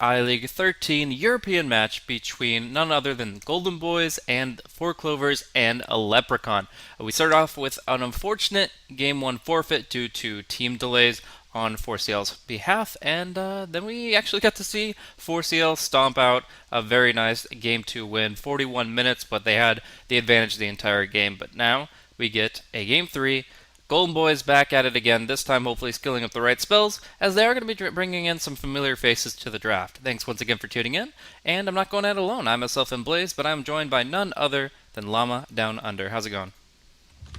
I-League 13 European match between none other than Golden Boys and Four Clovers and a Leprechaun. We start off with an unfortunate Game 1 forfeit due to team delays on 4CL's behalf, and then we actually got to see 4CL stomp out a very nice Game 2 win, 41 minutes, but they had the advantage the entire game. But now we get a Game 3. Golden Boys back at it again, this time hopefully skilling up the right spells, as they are going to be bringing in some familiar faces to the draft. Thanks once again for tuning in, and I'm not going at it alone. I myself am Blaze, but I'm joined by none other than Llama Down Under. How's it going?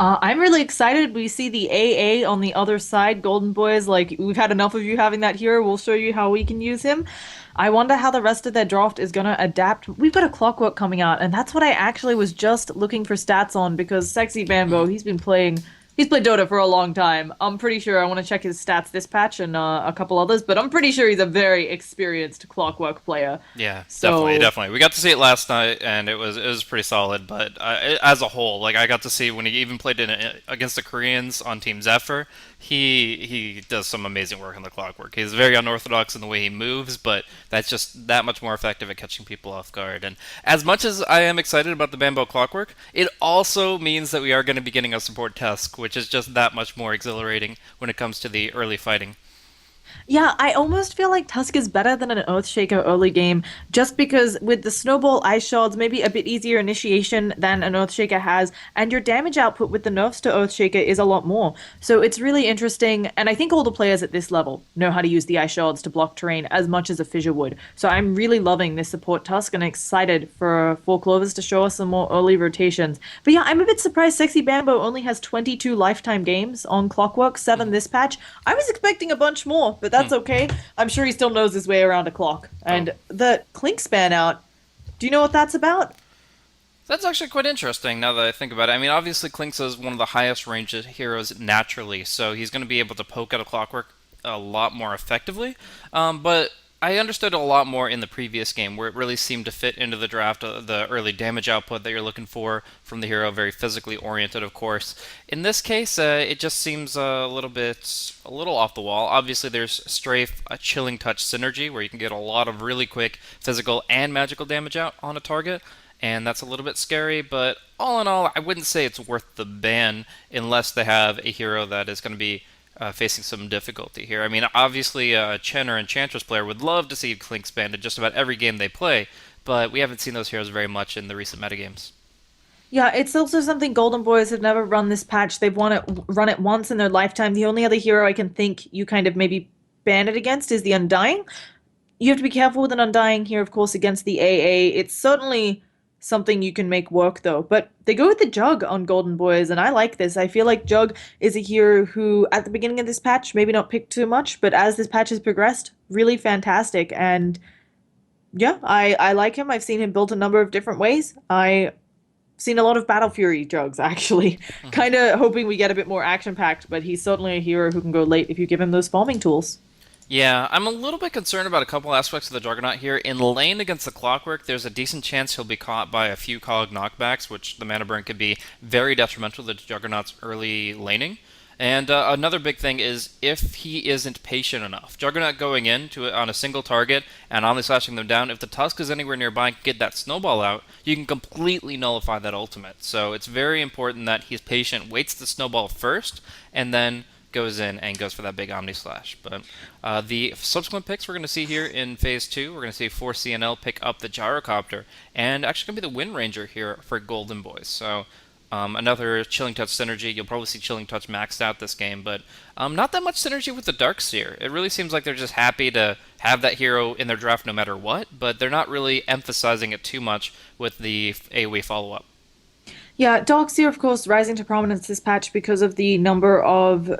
I'm really excited. We see the AA on the other side. Golden Boys, like, we've had enough of you having that here. We'll show you how we can use him. I wonder how the rest of their draft is going to adapt. We've got a Clockwork coming out, and that's what I actually was just looking for stats on because Sexy Bambo, he's played Dota for a long time. I'm pretty sure I want to check his stats this patch and a couple others, but I'm pretty sure he's a very experienced Clockwork player. Yeah, definitely, So definitely. We got to see it last night, and it was pretty solid. But as a whole, like I got to see when he even played against the Koreans on Team Zephyr, he does some amazing work on the clockwork. He's very unorthodox in the way he moves, but that's just that much more effective at catching people off guard. And as much as I am excited about the Bambo clockwork, it also means that we are going to be getting a support Tusk, which is just that much more exhilarating when it comes to the early fighting. yeah, I almost feel like Tusk is better than an Earthshaker early game, just because with the Snowball Ice Shards, maybe a bit easier initiation than an Earthshaker has, and your damage output with the nerfs to Earthshaker is a lot more. So it's really interesting, and I think all the players at this level know how to use the Ice Shards to block terrain as much as a Fissure would. So I'm really loving this support Tusk and excited for Four Clovers to show us some more early rotations. But yeah, I'm a bit surprised Sexy Bambo only has 22 lifetime games on Clockwork, 7 this patch. I was expecting a bunch more, but Hmm. that's okay. I'm sure he still knows his way around a clock. Oh, And the Clink span out, do you know what that's about? that's actually quite interesting now that I think about it. I mean, obviously, Klinks is one of the highest ranged heroes naturally, so he's going to be able to poke at a clockwork a lot more effectively. But I understood a lot more in the previous game, where it really seemed to fit into the draft, the early damage output that you're looking for from the hero, very physically oriented, of course. In this case, it just seems a little off the wall. Obviously, there's Strafe, a Chilling Touch synergy, where you can get a lot of really quick physical and magical damage out on a target, and that's a little bit scary, but all in all, I wouldn't say it's worth the ban unless they have a hero that is going to be facing some difficulty here. I mean, obviously, a Chen or Enchantress player would love to see Clinks banned in just about every game they play, but we haven't seen those heroes very much in the recent metagames. Yeah, it's also something Golden Boys have never run this patch. They've run it once in their lifetime. The only other hero I can think you kind of maybe ban it against is the Undying. You have to be careful with an Undying here, of course, against the AA. It's certainly something you can make work, though. But they go with the Jug on Golden Boys, and I like this. I feel like Jug is a hero who, at the beginning of this patch, maybe not picked too much, but as this patch has progressed, really fantastic. And yeah, I like him. I've seen him built a number of different ways. I've seen a lot of Battle Fury Jugs, actually. Mhm. Kind of hoping we get a bit more action-packed, but he's certainly a hero who can go late if you give him those farming tools. Yeah, I'm a little bit concerned about a couple aspects of the Juggernaut here. In lane against the Clockwork, there's a decent chance he'll be caught by a few Cog knockbacks, which the mana burn could be very detrimental to Juggernaut's early laning. And another big thing is if he isn't patient enough. Juggernaut going in to it on a single target and only slashing them down, if the Tusk is anywhere nearby and can get that snowball out, you can completely nullify that ultimate. So it's very important that he's patient, waits the snowball first, and then goes in and goes for that big Omni Slash. But the subsequent picks we're going to see here in Phase 2, we're going to see 4C&L pick up the Gyrocopter, and actually going to be the Wind Ranger here for Golden Boys. So another Chilling Touch synergy. You'll probably see Chilling Touch maxed out this game, but not that much synergy with the Darkseer. It really seems like they're just happy to have that hero in their draft no matter what, but they're not really emphasizing it too much with the AoE follow-up. Yeah, Darkseer, of course, rising to prominence this patch because of the number of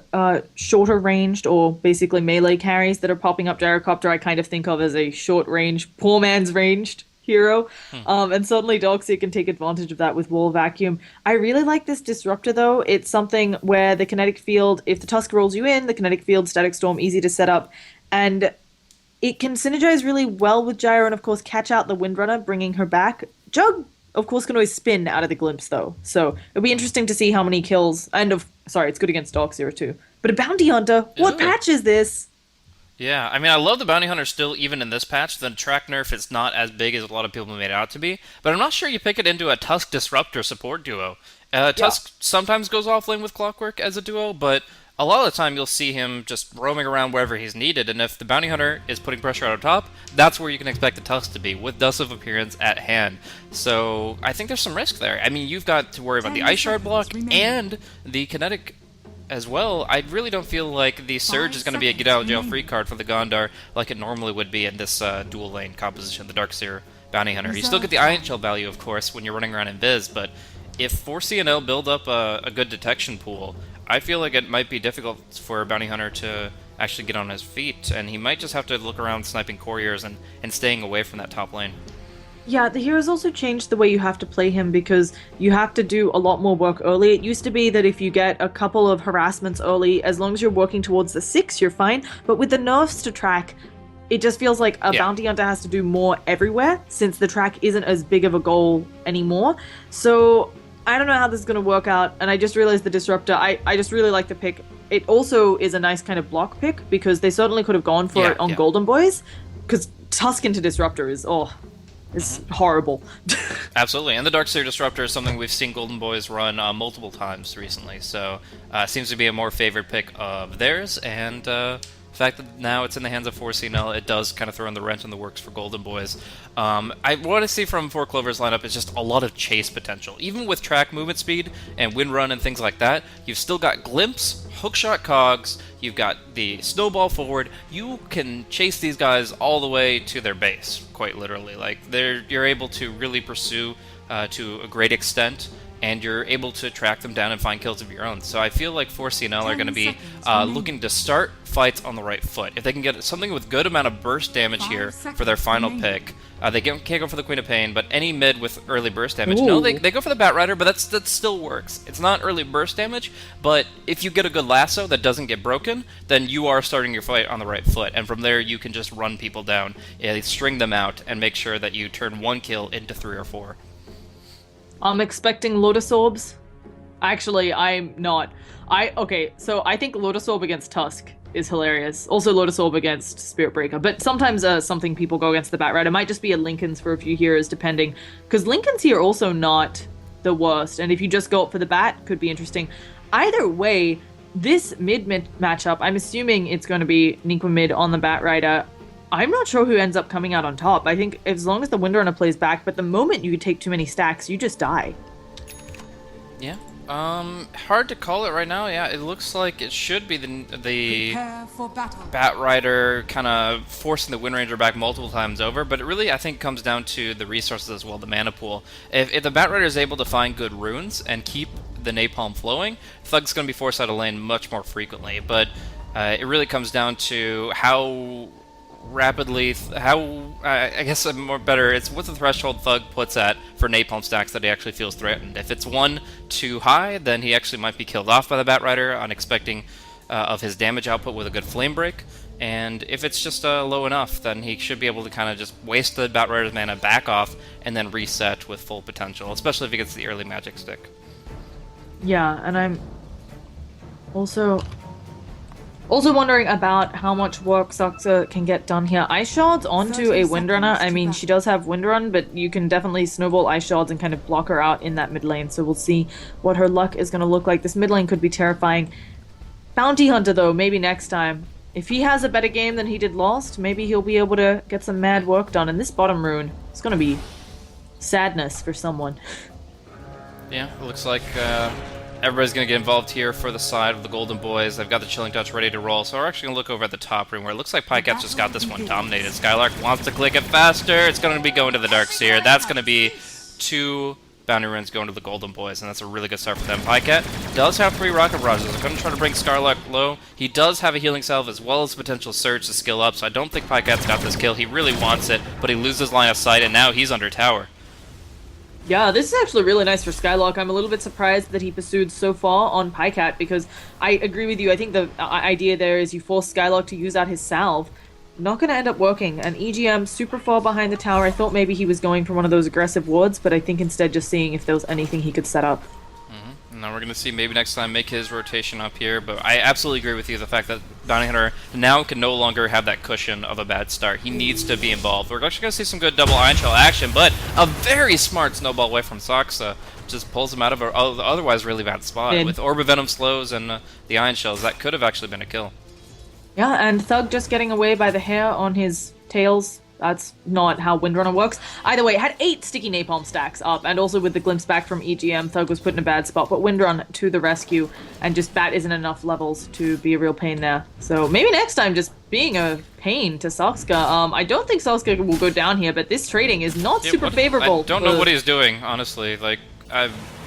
shorter ranged or basically melee carries that are popping up. Gyrocopter, I kind of think of as a short range, poor man's ranged hero. Hmm. And certainly Darkseer can take advantage of that with Wall Vacuum. I really like this Disruptor, though. It's something where the kinetic field, if the Tusk rolls you in, the kinetic field, Static Storm, easy to set up. And it can synergize really well with Gyro and, of course, catch out the Windrunner, bringing her back. Jug, of course, can always spin out of the glimpse, though. So it'll be interesting to see how many kills. And, sorry, it's good against Darkseer, too. But a Bounty Hunter? What Ooh. patch is this? Yeah, I mean, I love the Bounty Hunter still, even in this patch. The track nerf is not as big as a lot of people made it out to be, but I'm not sure you pick it into a Tusk Disruptor support duo. Yeah. Tusk sometimes goes offlane with Clockwork as a duo, but a lot of the time you'll see him just roaming around wherever he's needed, and if the Bounty Hunter is putting pressure out on top, that's where you can expect the Tusk to be, with Dust of Appearance at hand. So I think there's some risk there. I mean, you've got to worry about the Ice Shard block and the Kinetic as well. I really don't feel like the Surge is going to be a get out of jail free card for the Gondar like it normally would be in this dual lane composition, the Darkseer Bounty Hunter. You still get the Iron Shell value, of course, when you're running around in Biz, but if 4C&L build up a good detection pool, I feel like it might be difficult for a Bounty Hunter to actually get on his feet, and he might just have to look around sniping couriers and staying away from that top lane. Yeah, the heroes also changed the way you have to play him because you have to do a lot more work early. It used to be that if you get a couple of harassments early, as long as you're working towards the 6, you're fine. But with the nerfs to track, it just feels like a bounty hunter has to do more everywhere since the track isn't as big of a goal anymore. So I don't know how this is going to work out, and I just realized the Disruptor, I just really like the pick. It also is a nice kind of block pick because they certainly could have gone for it on Golden Boys, because Tusk into Disruptor is, it's horrible. Absolutely, and the Darkseer Disruptor is something we've seen Golden Boys run multiple times recently, so seems to be a more favored pick of theirs, and the fact that now it's in the hands of 4C&L, it does kind of throw in the wrench in the works for Golden Boys. I want to see from 4Clover's lineup is just a lot of chase potential. Even with track movement speed and wind run and things like that, you've still got Glimpse, Hookshot Cogs, you've got the Snowball forward. You can chase these guys all the way to their base, quite literally. Like, you're able to really pursue to a great extent, and you're able to track them down and find kills of your own. So I feel like 4C&L are going to be looking to start fights on the right foot. If they can get something with good amount of burst damage here for their final pick, they can't go for the Queen of Pain, but any mid with early burst damage. Ooh. No, they go for the Bat Rider, but that still works. It's not early burst damage, but if you get a good lasso that doesn't get broken, then you are starting your fight on the right foot, and from there you can just run people down, string them out, and make sure that you turn one kill into 3 or 4. I'm expecting Lotus Orbs. Actually, I'm not. Okay, so I think Lotus Orb against Tusk is hilarious. Also Lotus Orb against Spirit Breaker. But sometimes something people go against the Bat Rider. It might just be a Linken's for a few heroes, depending. Because Linken's here also not the worst. And if you just go up for the Bat, could be interesting. Either way, this mid matchup, I'm assuming it's going to be Ningqua mid on the Bat Rider. I'm not sure who ends up coming out on top. I think as long as the Windrunner plays back, but the moment you take too many stacks, you just die. Yeah. Hard to call it right now. Yeah, it looks like it should be the Bat Rider kind of forcing the Wind Ranger back multiple times over, but it really, I think, comes down to the resources as well, the mana pool. If the Bat Rider is able to find good runes and keep the napalm flowing, Thug's going to be forced out of lane much more frequently, but it really comes down to how rapidly, I guess it's what the threshold Thug puts at for napalm stacks that he actually feels threatened. If it's one too high, then he actually might be killed off by the Bat Rider on expecting of his damage output with a good flame break. And if it's just low enough, then he should be able to kind of just waste the Bat Rider's mana, back off, and then reset with full potential, especially if he gets the early magic stick. Yeah, and I'm also wondering about how much work Saksa can get done here. Ice Shards onto a Windrunner. I mean, she does have Windrun, but you can definitely snowball Ice Shards and kind of block her out in that mid lane. So we'll see what her luck is going to look like. This mid lane could be terrifying. Bounty Hunter, though, maybe next time. If he has a better game than he did last, maybe he'll be able to get some mad work done. And this bottom rune is going to be sadness for someone. Yeah, it looks like everybody's going to get involved here for the side of the Golden Boys. They've got the Chilling Touch ready to roll, so we're actually going to look over at the top room where it looks like Pycat's just got this one dominated. Skylark wants to click it faster. It's going to be going to the Darkseer. That's going to be 2 bounty runes going to the Golden Boys, and that's a really good start for them. Pycat does have 3 Rocket Barrages. They're going to try to bring Skylark low. He does have a Healing Salve as well as potential Surge to skill up, so I don't think Pycat's got this kill. He really wants it, but he loses line of sight, and now he's under tower. Yeah, this is actually really nice for Skylark. I'm a little bit surprised that he pursued so far on Pycat because I agree with you. I think the idea there is you force Skylark to use out his salve. Not going to end up working. And EGM super far behind the tower. I thought maybe he was going for one of those aggressive wards, but I think instead just seeing if there was anything he could set up. Now we're going to see maybe next time make his rotation up here, but I absolutely agree with you. The fact that Bounty Hunter now can no longer have that cushion of a bad start. He needs to be involved. We're actually going to see some good double Iron Shell action, but a very smart snowball away from Soxa just pulls him out of an otherwise really bad spot. With Orb of Venom slows and the Iron Shells, that could have actually been a kill. Yeah, and Thug just getting away by the hair on his tails. That's not how Windrunner works. Either way, it had 8 sticky napalm stacks up, and also with the glimpse back from EGM, Thug was put in a bad spot, but Windrun to the rescue, and just that isn't enough levels to be a real pain there. So maybe next time, just being a pain to Soxka. I don't think Soxka will go down here, but this trading is not super favorable. I don't know what he's doing, honestly. Like,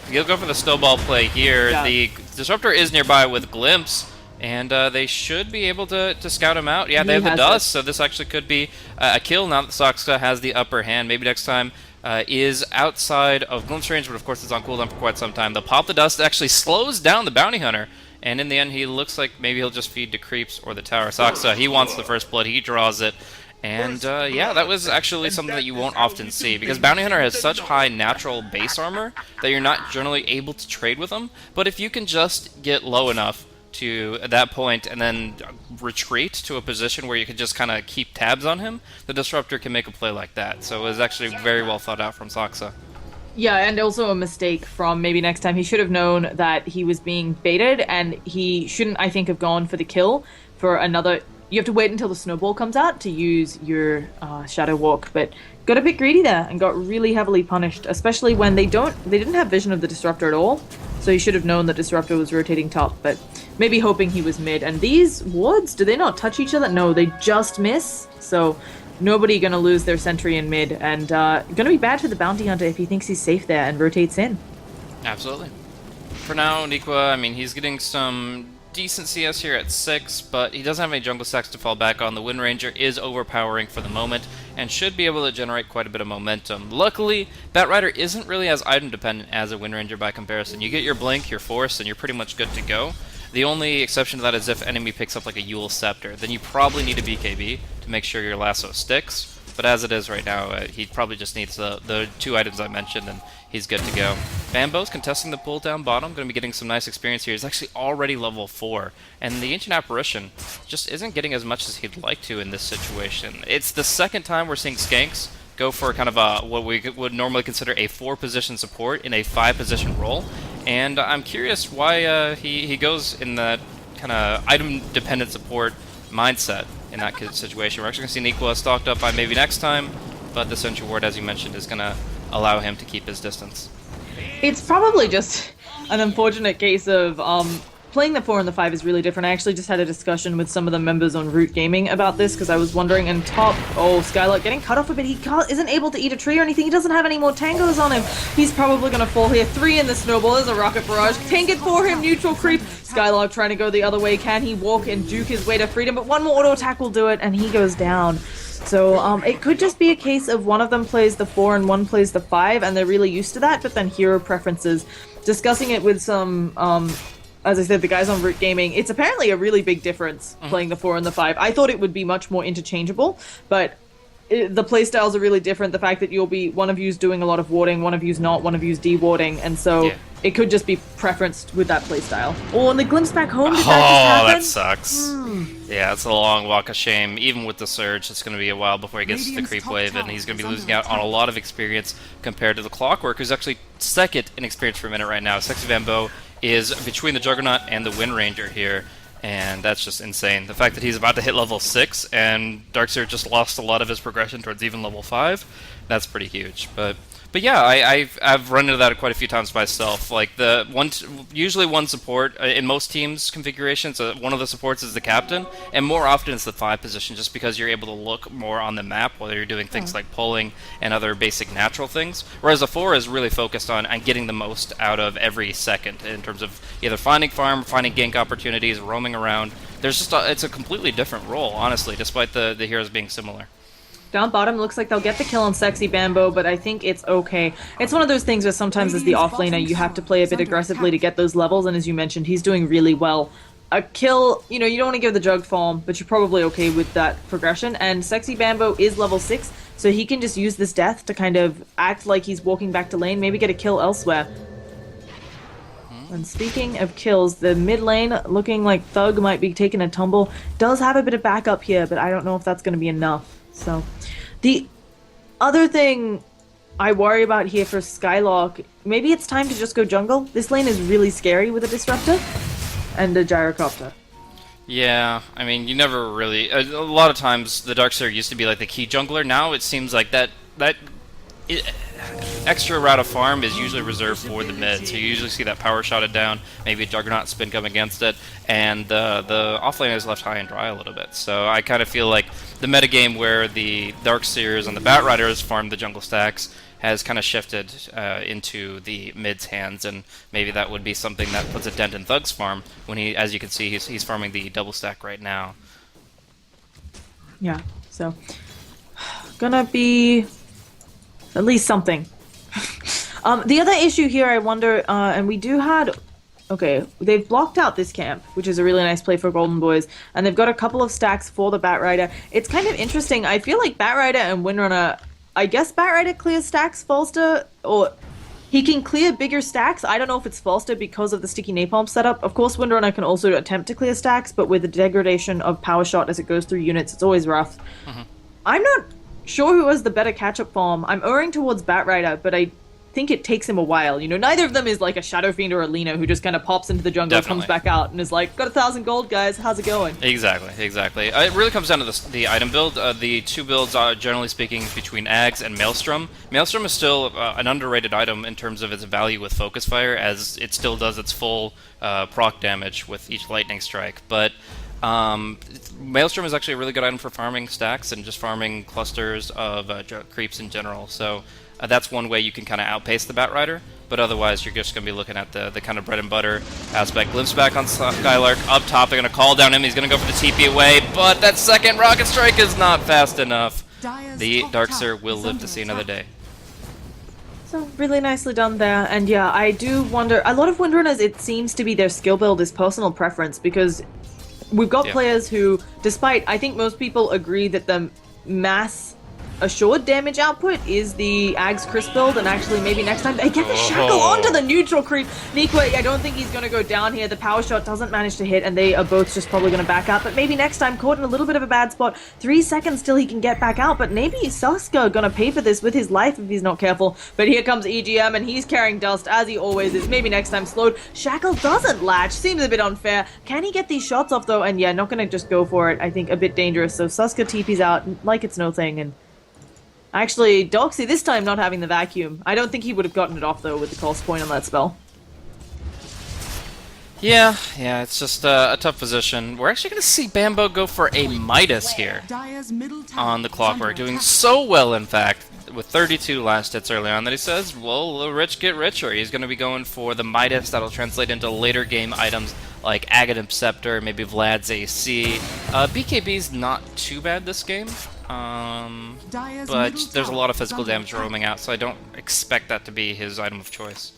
he'll go for the snowball play here. Yeah. The Disruptor is nearby with Glimpse, and they should be able to scout him out. Yeah, they have the dust, so this actually could be a kill now that Soxka has the upper hand. Maybe next time is outside of Glimpse range, but of course it's on cooldown for quite some time. They'll pop the dust, actually slows down the Bounty Hunter, and in the end he looks like maybe he'll just feed to Creeps or the Tower. Soxa, he wants the first blood, he draws it. And yeah, that was actually something that you won't often see, because Bounty Hunter has such high natural base armor that you're not generally able to trade with him. But if you can just get low enough to that point and then retreat to a position where you can just kind of keep tabs on him, the Disruptor can make a play like that. So it was actually very well thought out from Soxa. Yeah, and also a mistake from maybe next time. He should have known that he was being baited, and he shouldn't, I think, have gone for the kill for another... You have to wait until the snowball comes out to use your Shadow Walk, but got a bit greedy there and got really heavily punished, especially when they didn't have vision of the Disruptor at all, so he should have known that Disruptor was rotating top, but maybe hoping he was mid. And these wards, do they not touch each other? No, they just miss, so nobody gonna lose their sentry in mid, and gonna be bad for the Bounty Hunter if he thinks he's safe there and rotates in. Absolutely. For now, Nikwa, I mean, he's getting some decent CS here at 6, but he doesn't have any jungle stacks to fall back on. The Wind Ranger is overpowering for the moment and should be able to generate quite a bit of momentum. Luckily, Batrider isn't really as item dependent as a Wind Ranger by comparison. You get your Blink, your Force, and you're pretty much good to go. The only exception to that is if enemy picks up like a Yule Scepter, then you probably need a BKB to make sure your lasso sticks. But as it is right now, he probably just needs the 2 items I mentioned, and he's good to go. Bambo's contesting the pull down bottom, going to be getting some nice experience here. He's actually already level 4, and the Ancient Apparition just isn't getting as much as he'd like to in this situation. It's the second time we're seeing Skanks go for kind of what we would normally consider a 4-position support in a 5-position role, and I'm curious why he goes in that kind of item-dependent support mindset in that situation. We're actually going to see Nikwa stalked up by maybe next time, but the Sentry Ward, as you mentioned, is going to allow him to keep his distance. It's probably just an unfortunate case of playing the 4 and the 5 is really different. I actually just had a discussion with some of the members on Root Gaming about this, because I was wondering, and top, Skylark getting cut off a bit. He isn't able to eat a tree or anything. He doesn't have any more tangos on him. He's probably going to fall here. 3 in the snowball. There's a rocket barrage. Tank it for him. Neutral creep. Skylark trying to go the other way. Can he walk and juke his way to freedom? But one more auto attack will do it, and he goes down. So it could just be a case of one of them plays the 4 and one plays the 5, and they're really used to that, but then hero preferences. Discussing it with some, as I said, the guys on Root Gaming, it's apparently a really big difference playing the 4 and the 5. I thought it would be much more interchangeable, but the playstyles are really different. The fact that you'll be, one of you's doing a lot of warding, one of you's not, one of you's de-warding, and so it could just be preferenced with that playstyle. Oh, and the glimpse back home, did that just happen? That sucks. Yeah, it's a long walk of shame. Even with the Surge, it's going to be a while before he gets to the creep wave, and he's going to be losing out on a lot of experience compared to the Clockwork, who's actually second in experience per minute right now. Sexy Bambo is between the Juggernaut and the Wind Ranger here, and that's just insane. The fact that he's about to hit level 6, and Darkseer just lost a lot of his progression towards even level 5, that's pretty huge. But yeah, I've run into that quite a few times myself. Like usually one support in most teams' configurations, one of the supports is the captain, and more often it's the 5 position, just because you're able to look more on the map, whether you're doing things like pulling and other basic natural things. Whereas the 4 is really focused on getting the most out of every second in terms of either finding farm, finding gank opportunities, roaming around. There's just it's a completely different role, honestly, despite the heroes being similar. Down bottom, looks like they'll get the kill on Sexy Bambo, but I think it's okay. It's one of those things where sometimes as the offlaner, you have to play a bit aggressively to get those levels, and as you mentioned, he's doing really well. A kill, you don't want to give the Jug farm, but you're probably okay with that progression, and Sexy Bambo is level 6, so he can just use this death to kind of act like he's walking back to lane, maybe get a kill elsewhere. And speaking of kills, the mid lane looking like Thug might be taking a tumble. Does have a bit of backup here, but I don't know if that's going to be enough. So, the other thing I worry about here for Skylark, maybe it's time to just go jungle. This lane is really scary with a Disruptor and a Gyrocopter. Yeah, I mean, you never really. A lot of times, the Darkseer used to be like the key jungler. Now it seems like that extra route of farm is usually reserved for the mid. So you usually see that power shotted down, maybe a Juggernaut spin come against it, and the offlane is left high and dry a little bit. So I kind of feel like the metagame where the Darkseers and the Batriders farm the jungle stacks has kind of shifted into the mid's hands, and maybe that would be something that puts a dent in Thug's farm when he, as you can see, he's farming the double stack right now. Yeah, so gonna be at least something. The other issue here, I wonder, and we do had, okay, they've blocked out this camp, which is a really nice play for Golden Boys, and they've got a couple of stacks for the Batrider. It's kind of interesting. I feel like Batrider and Windrunner, I guess Batrider clears stacks faster, or he can clear bigger stacks. I don't know if it's faster because of the sticky napalm setup. Of course, Windrunner can also attempt to clear stacks, but with the degradation of power shot as it goes through units, it's always rough. I'm not sure who has the better catch-up farm. I'm erring towards Batrider, but I think it takes him a while. You know, neither of them is like a Shadow Fiend or a Lina who just kind of pops into the jungle, comes back out, and is like, got 1,000 gold, guys, how's it going? Exactly. It really comes down to the item build. The two builds are, generally speaking, between Ags and Maelstrom. Maelstrom is still an underrated item in terms of its value with Focus Fire, as it still does its full proc damage with each lightning strike. But Maelstrom is actually a really good item for farming stacks and just farming clusters of creeps in general. So that's one way you can kind of outpace the Batrider, but otherwise you're just going to be looking at the kind of bread and butter aspect. Glimpse back on Skylark. Up top, they're going to call down him. He's going to go for the TP away, but that second Rocket Strike is not fast enough. The Darkseer will live to see another day. So, really nicely done there, and yeah, I do wonder, a lot of Windrunners, it seems to be their skill build is personal preference, because we've got players who, despite, I think most people agree that the mass assured damage output is the Ags Chris build, and actually maybe next time they get the shackle onto the neutral creep. Nikwe, I don't think he's going to go down here. The power shot doesn't manage to hit, and they are both just probably going to back up, but maybe next time, caught in a little bit of a bad spot. 3 seconds till he can get back out, but maybe Suska going to pay for this with his life if he's not careful. But here comes EGM, and he's carrying dust, as he always is. Maybe next time slowed. Shackle doesn't latch. Seems a bit unfair. Can he get these shots off, though? And yeah, not going to just go for it. I think a bit dangerous. So Suska TP's out like it's no thing, and actually, Doxy this time not having the vacuum. I don't think he would have gotten it off, though, with the cost point on that spell. Yeah, it's just a tough position. We're actually going to see Bambo go for a Midas here on the Clockwork, doing so well, in fact, with 32 last hits early on that he says, well, the rich get richer. He's going to be going for the Midas. That'll translate into later game items like Aghanim Scepter, maybe Vlad's AC. BKB's not too bad this game. But there's a lot of physical damage roaming out, so I don't expect that to be his item of choice.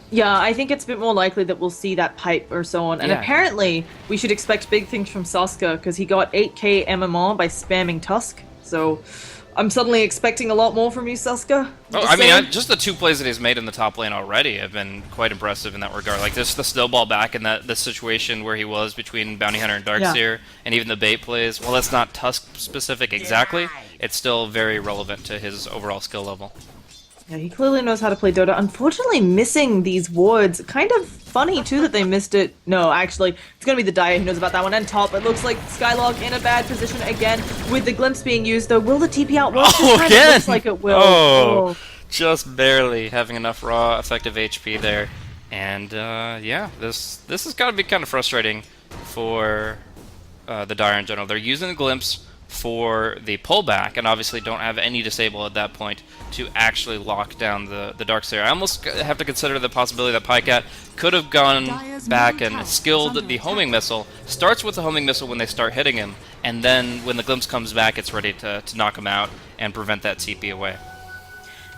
Yeah, I think it's a bit more likely that we'll see that pipe or so on. And apparently, we should expect big things from Suska, because he got 8k MMR by spamming Tusk. So, I'm suddenly expecting a lot more from you, Suska. Oh, I mean, just the 2 plays that he's made in the top lane already have been quite impressive in that regard. Like, just the snowball back in the situation where he was between Bounty Hunter and Darkseer, and even the bait plays. Well, that's not Tusk-specific exactly. It's still very relevant to his overall skill level. Yeah, he clearly knows how to play Dota. Unfortunately, missing these wards. Kind of funny, too, that they missed it. No, actually, it's going to be the Dire who knows about that one. And top, it looks like Skylark in a bad position again with the Glimpse being used, though. Will the TP out work this time? Again? It looks like it will. Oh, just barely having enough raw effective HP there. And, yeah, this has got to be kind of frustrating for the Dire in general. They're using the Glimpse for the pullback, and obviously don't have any disable at that point to actually lock down the Darkseer. I almost have to consider the possibility that Pycat could have gone back and skilled the homing missile. Starts with the homing missile when they start hitting him, and then when the Glimpse comes back, it's ready to knock him out and prevent that TP away.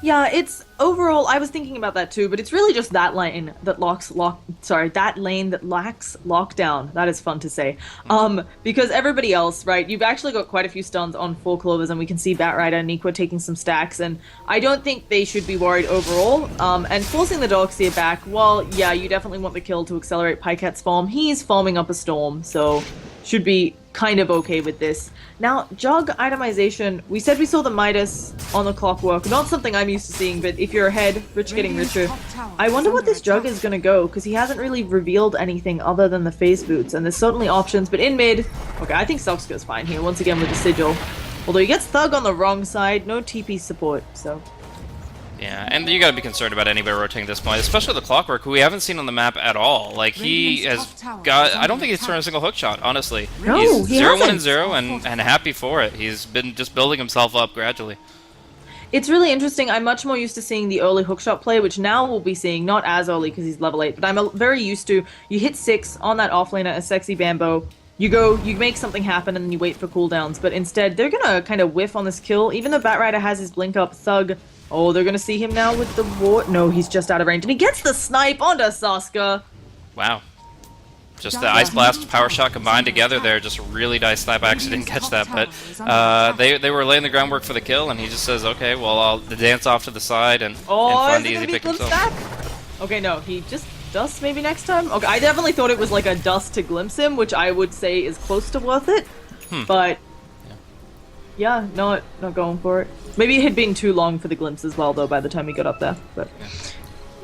Yeah, it's overall. I was thinking about that too, but it's really just that lane that that lane that lacks lockdown. That is fun to say. Because everybody else, right? You've actually got quite a few stuns on Four Clovers, and we can see Batrider and Neeko taking some stacks, and I don't think they should be worried overall. And forcing the Darkseer back. Well, yeah, you definitely want the kill to accelerate Pyket's farm. He's farming up a storm, so should be kind of okay with this. Now, Jug itemization, we said we saw the Midas on the clockwork. Not something I'm used to seeing, but if you're ahead, rich getting richer. I wonder what this Jug is going to go, because he hasn't really revealed anything other than the phase boots, and there's certainly options, but in mid, okay, I think Selkska's fine here, once again with the Sigil. Although he gets Thug on the wrong side, no TP support, so... Yeah, and you gotta be concerned about anybody rotating at this point, especially the Clockwork, who we haven't seen on the map at all. Like, he has got... I don't think he's thrown a single hook shot, honestly. No, he's he 0-1 hasn't. and 0 and happy for it. He's been just building himself up gradually. It's really interesting. I'm much more used to seeing the early hookshot play, which now we'll be seeing, not as early because he's level 8, but I'm very used to, you hit 6 on that offlaner, a sexy Bambo, you go, you make something happen, and then you wait for cooldowns, but instead, they're gonna kind of whiff on this kill, even though Batrider has his blink up, Thug, oh, they're gonna see him now with the ward, no, he's just out of range, and he gets the snipe onto Saska. Wow. Just the Ice Blast, Power Shot combined together there, just really nice snipe. I actually didn't catch that, but they were laying the groundwork for the kill, and he just says, okay, well, I'll dance off to the side and find the easy pick himself. Stack? Okay, no, he just dusts maybe next time? Okay, I definitely thought it was like a dust to glimpse him, which I would say is close to worth it, but yeah, not going for it. Maybe it had been too long for the glimpse as well, though, by the time he got up there, but...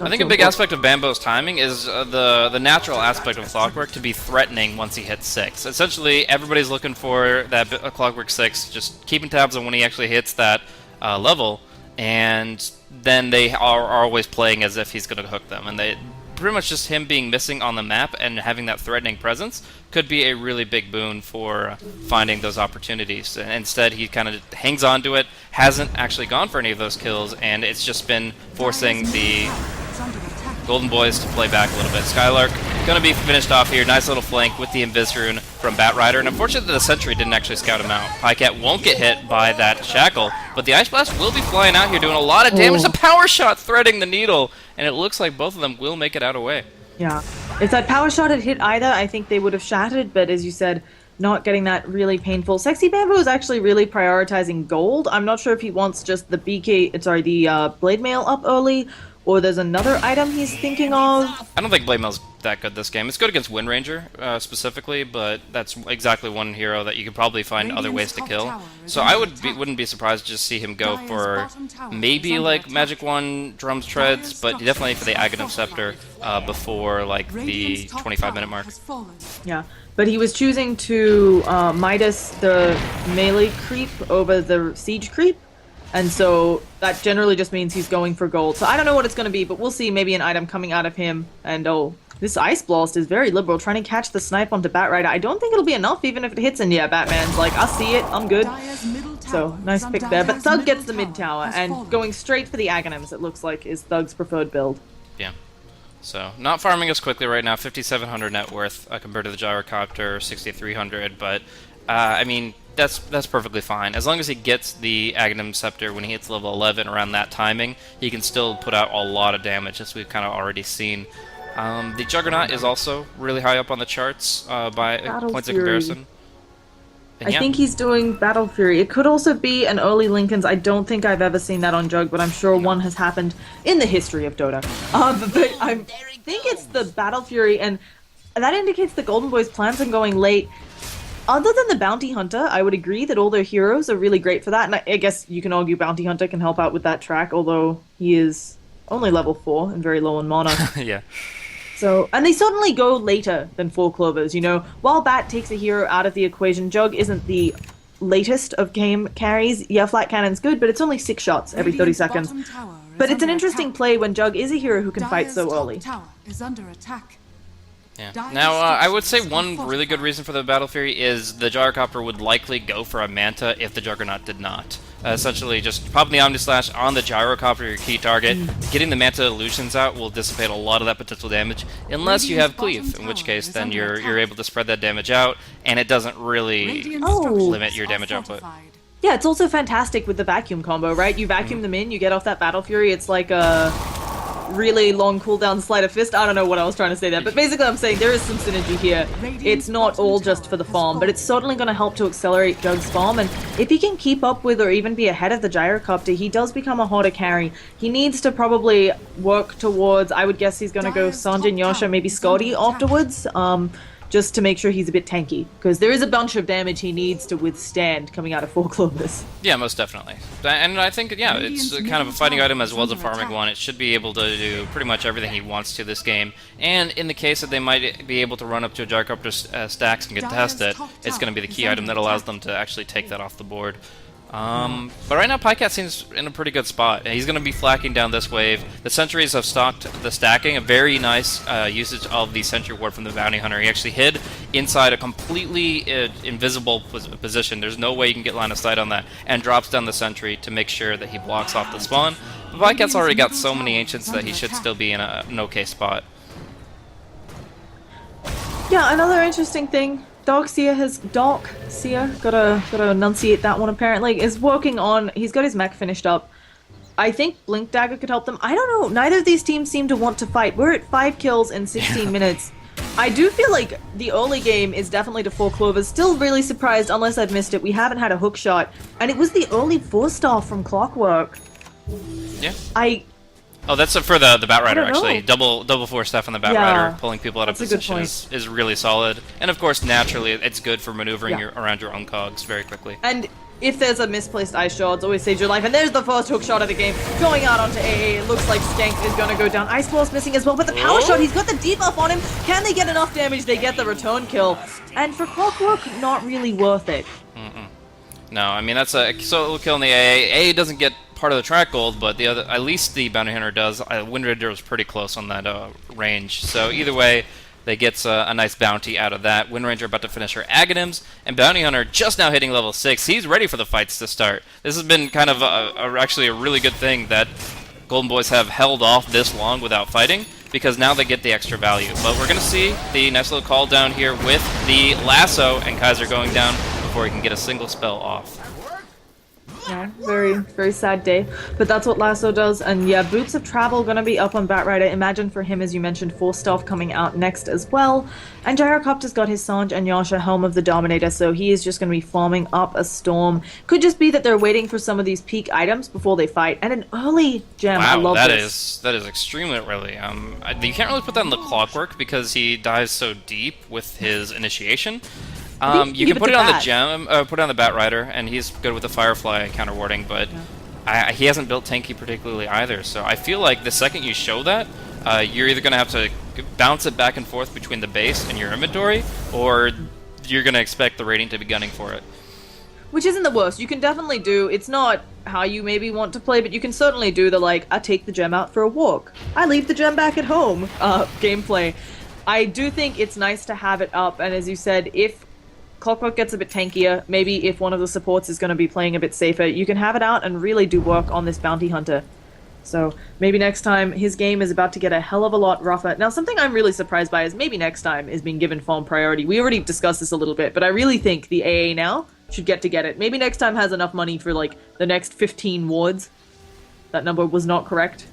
I think a big aspect of Bambo's timing is the natural aspect of Clockwork to be threatening once he hits 6. Essentially, everybody's looking for that Clockwork 6, just keeping tabs on when he actually hits that level, and then they are always playing as if he's going to hook them. And they pretty much just him being missing on the map and having that threatening presence could be a really big boon for finding those opportunities. And instead, he kind of hangs on to it, hasn't actually gone for any of those kills, and it's just been forcing the Golden Boys to play back a little bit. Skylark gonna be finished off here. Nice little flank with the Invis Rune from Batrider, and unfortunately the Sentry didn't actually scout him out. Pycat won't get hit by that Shackle, but the Ice Blast will be flying out here doing a lot of damage. A Power Shot threading the needle, and it looks like both of them will make it out away. Yeah. If that Power Shot had hit either, I think they would have shattered, but as you said, not getting that really painful. Sexy Bamboo is actually really prioritizing gold. I'm not sure if he wants just the the Blade Mail up early, or there's another item he's thinking of. I don't think Blade Mail's that good this game. It's good against Wind Ranger, specifically, but that's exactly one hero that you could probably find other ways to kill. So I wouldn't be surprised to just see him go for maybe like Magic One, Drums, Treads, but definitely for the Aghanim Scepter before like the 25-minute mark. Yeah, but he was choosing to Midas the melee creep over the siege creep. And so that generally just means he's going for gold. So I don't know what it's going to be, but we'll see maybe an item coming out of him. And oh, this Ice Blast is very liberal, trying to catch the snipe onto Batrider. I don't think it'll be enough, even if it hits. And yeah, Batman's like, I see it, I'm good. So nice pick there. But Thug gets the mid tower, and going straight for the Aghanims, it looks like, is Thug's preferred build. Yeah. So not farming as quickly right now, 5,700 net worth compared to the Gyrocopter, 6,300. But I mean, that's perfectly fine. As long as he gets the Aghanim Scepter when he hits level 11 around that timing, he can still put out a lot of damage, as we've kind of already seen. The Juggernaut is also really high up on the charts by points of comparison. And I think he's doing Battle Fury. It could also be an early Lincoln's. I don't think I've ever seen that on Jug, but I'm sure one has happened in the history of Dota. But I think it's the Battle Fury, and that indicates the Golden Boys' plans on going late. Other than the Bounty Hunter, I would agree that all their heroes are really great for that, and I guess you can argue Bounty Hunter can help out with that track, although he is only level 4 and very low on mana. Yeah. So, and they certainly go later than 4 Clovers, you know. While Bat takes a hero out of the equation, Jug isn't the latest of game carries. Yeah, Flat Cannon's good, but it's only 6 shots every 30 seconds. But it's an interesting play when Jug is a hero who can fight so early. Yeah. Now, I would say one really good reason for the Battle Fury is the Gyrocopter would likely go for a Manta if the Juggernaut did not. Essentially, just popping the Omni Slash on the Gyrocopter, your key target. Getting the Manta illusions out will dissipate a lot of that potential damage, unless you have Cleave, in which case then you're able to spread that damage out, and it doesn't really limit your damage output. Yeah, it's also fantastic with the vacuum combo, right? You vacuum them in, you get off that Battle Fury, it's like a really long cooldown Sleight of Fist. I don't know what I was trying to say there, but basically I'm saying there is some synergy here. It's not all just for the farm, but it's certainly going to help to accelerate Jug's farm, and if he can keep up with or even be ahead of the Gyrocopter, he does become a harder carry. He needs to probably work towards, I would guess he's going to go Sanjin, Yasha, maybe Scotty afterwards, just to make sure he's a bit tanky, because there is a bunch of damage he needs to withstand coming out of 4 Clovers. Yeah, most definitely. And I think, yeah, it's kind of a fighting item as well as a farming one. It should be able to do pretty much everything he wants to this game. And in the case that they might be able to run up to a Gyrocopter stacks and contest it, it's going to be the key item that allows them to actually take that off the board. But right now, Pycat seems in a pretty good spot. He's going to be flacking down this wave. The Sentries have stocked the stacking. A very nice usage of the Sentry Ward from the Bounty Hunter. He actually hid inside a completely invisible position. There's no way you can get line of sight on that. And drops down the Sentry to make sure that he blocks off the spawn. But Pycat's already got so many Ancients that he should still be in an okay spot. Yeah, another interesting thing. Darkseer, gotta enunciate that one apparently, is working on, he's got his mech finished up. I think Blink Dagger could help them. I don't know, neither of these teams seem to want to fight. We're at 5 kills in 16 minutes. I do feel like the early game is definitely to 4 Clovers. Still really surprised, unless I've missed it, we haven't had a hook shot. And it was the early 4-star from Clockwork. Yeah. Oh, that's for the Batrider, actually. Double 4 stuff on the Batrider, pulling people out of that's position is really solid. And of course, naturally, it's good for maneuvering around your own cogs very quickly. And if there's a misplaced ice shard, always saves your life. And there's the first hook shot of the game. Going out onto AA, it looks like Skank is going to go down. Ice Claw's missing as well, but the power shot, he's got the debuff on him. Can they get enough damage? They get the return kill. And for Clockwork, not really worth it. No, I mean, that's a solo kill in the AA. AA doesn't get part of the track gold, but the other, at least the Bounty Hunter does. Wind Raider was pretty close on that range, so either way, they get a nice bounty out of that. Wind Ranger about to finish her Aghanims, and Bounty Hunter just now hitting level 6. He's ready for the fights to start. This has been kind of actually a really good thing that Golden Boys have held off this long without fighting, because now they get the extra value. But we're going to see the nice little call down here with the lasso, and Kaiser going down before he can get a single spell off. Yeah, very, very sad day. But that's what Lasso does. And yeah, Boots of Travel gonna be up on Batrider. Imagine for him, as you mentioned, 4 Staff coming out next as well. And Gyrocopter's got his Sanj and Yasha, Helm of the Dominator, so he is just gonna be farming up a storm. Could just be that they're waiting for some of these peak items before they fight. And an early gem, I love this. That is extremely early. You can't really put that in the Clockwork because he dives so deep with his initiation. You can put it on the gem, put it on the Batrider, and he's good with the Firefly counter warding, but he hasn't built tanky particularly either, so I feel like the second you show that, you're either going to have to bounce it back and forth between the base and your inventory, or you're going to expect the rating to be gunning for it. Which isn't the worst. You can definitely do, it's not how you maybe want to play, but you can certainly do the, like, I take the gem out for a walk, I leave the gem back at home gameplay. I do think it's nice to have it up, and as you said, if Clockwork gets a bit tankier, maybe if one of the supports is going to be playing a bit safer, you can have it out and really do work on this Bounty Hunter. So maybe next time his game is about to get a hell of a lot rougher. Now, something I'm really surprised by is maybe next time is being given farm priority. We already discussed this a little bit, but I really think the AA now should get it. Maybe next time has enough money for, like, the next 15 wards. That number was not correct.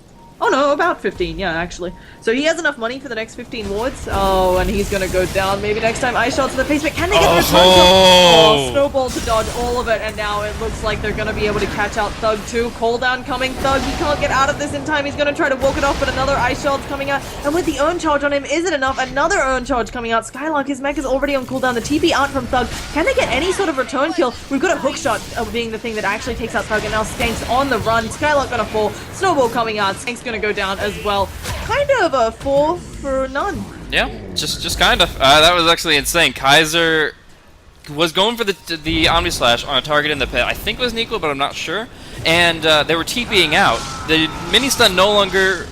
Oh no, about 15, yeah, actually. So he has enough money for the next 15 wards. Oh, and he's gonna go down. Maybe next time ice shots to the face, but can they get the return kill? Oh, Snowball to dodge all of it, and now it looks like they're gonna be able to catch out Thug too. Call down coming, Thug, he can't get out of this in time. He's gonna try to walk it off, but another ice shot's coming out. And with the Urn Charge on him, is it enough? Another Urn Charge coming out. Skylark, his mech is already on cooldown. The TP out from Thug. Can they get any sort of return kill? We've got a hook shot being the thing that actually takes out Thug, and now Skank's on the run. Skylark gonna fall. Snowball coming out. Skank's gonna go down as well. Kind of a 4 for none. Yeah, just kind of. That was actually insane. Kaiser was going for the Omni Slash on a target in the pit. I think it was Nico, but I'm not sure. And they were TPing out. The mini stun no longer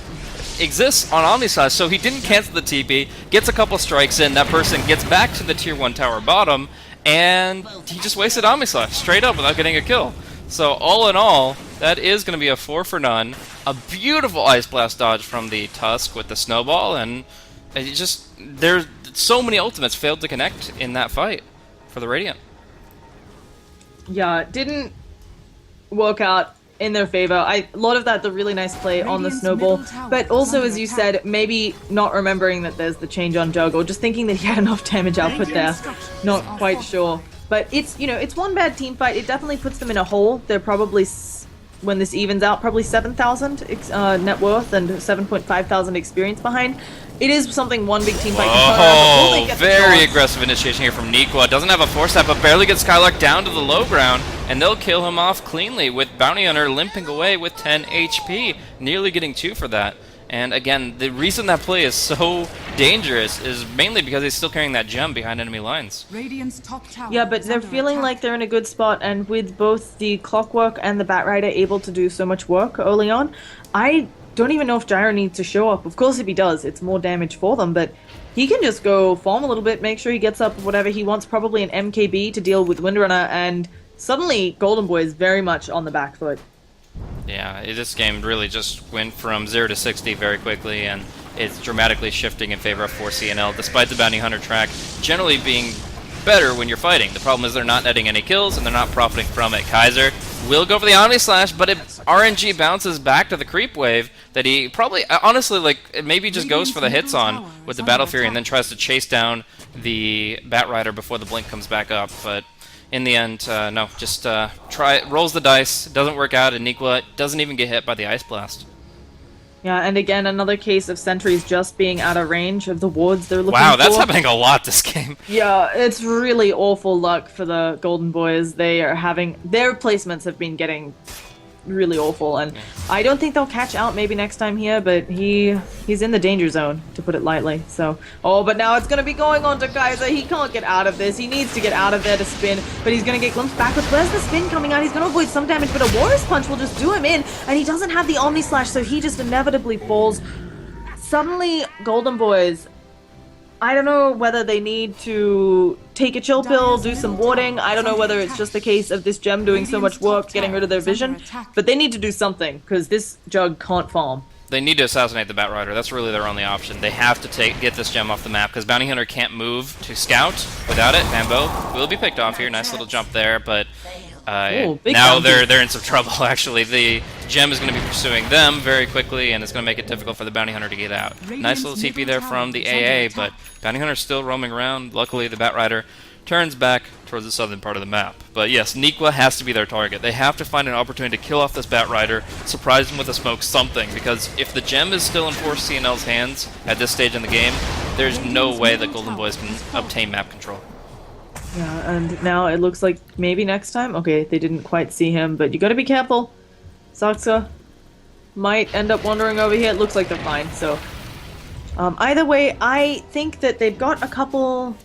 exists on Omni Slash, so he didn't cancel the TP. Gets a couple strikes in. That person gets back to the tier 1 tower bottom, and he just wasted Omni Slash straight up without getting a kill. So all in all, that is going to be a 4 for none. A beautiful Ice Blast dodge from the Tusk with the Snowball, and it just, there's so many ultimates failed to connect in that fight for the Radiant. Yeah, didn't work out in their favor. A lot of that, the really nice play on the snowball, but also, as you said, maybe not remembering that there's the change on Jug, or just thinking that he had enough damage output there. Not quite sure. But it's, it's one bad team fight. It definitely puts them in a hole. They're probably, when this evens out, probably 7,000 net worth and 7.5 thousand experience behind. It is something one big team fight can turn around, but very aggressive initiation here from Nikwa. Doesn't have a force step, but barely gets Skylark down to the low ground, and they'll kill him off cleanly with Bounty Hunter limping away with 10 HP, nearly getting 2 for that. And again, the reason that play is so dangerous is mainly because he's still carrying that gem behind enemy lines. Yeah, but they're feeling like they're in a good spot, and with both the Clockwork and the Batrider able to do so much work early on, I don't even know if Gyro needs to show up. Of course, if he does, it's more damage for them, but he can just go farm a little bit, make sure he gets up whatever he wants, probably an MKB to deal with Windrunner, and suddenly Golden Boy is very much on the back foot. Yeah, this game really just went from 0 to 60 very quickly, and it's dramatically shifting in favor of 4C&L, despite the Bounty Hunter track generally being better when you're fighting. The problem is they're not netting any kills, and they're not profiting from it. Kaiser will go for the Omni Slash, but it RNG bounces back to the creep wave that he probably, honestly, like, maybe just goes for the hits on with the Battle Fury and then tries to chase down the Batrider before the blink comes back up, but in the end, no, just rolls the dice, doesn't work out, and Nikwa doesn't even get hit by the Ice Blast. Yeah, and again, another case of sentries just being out of range of the wards they're looking for. Wow, that's happening a lot this game. Yeah, it's really awful luck for the Golden Boys. They are having... Their placements have been getting really awful, and I don't think they'll catch out maybe next time here, but he's in the danger zone, to put it lightly. So, but now it's going to be going on to Kaiser. He can't get out of this. He needs to get out of there to spin, but he's going to get glimpsed backwards. Where's the spin coming out? He's going to avoid some damage, but a Warrior's Punch will just do him in, and he doesn't have the Omni Slash, so he just inevitably falls. Suddenly, Golden Boys, I don't know whether they need to take a chill pill, do some warding. I don't know whether it's just a case of this gem doing so much work, getting rid of their vision. But they need to do something, because this Jug can't farm. They need to assassinate the Batrider. That's really their only option. They have to get this gem off the map, because Bounty Hunter can't move to scout without it. Bambo will be picked off here. Nice little jump there, but now they're in some trouble, actually. The gem is going to be pursuing them very quickly, and it's going to make it difficult for the Bounty Hunter to get out. Nice little TP there from the AA, but Bounty Hunter's still roaming around. Luckily, the Batrider turns back towards the southern part of the map. But yes, Nikwa has to be their target. They have to find an opportunity to kill off this Batrider, surprise him with a smoke, something, because if the gem is still in 4C&L's hands at this stage in the game, there's no way that Golden Boys can obtain map control. Yeah, and now it looks like maybe next time? Okay, they didn't quite see him, but you gotta be careful. Saksa might end up wandering over here. It looks like they're fine, so... either way, I think that they've got a couple...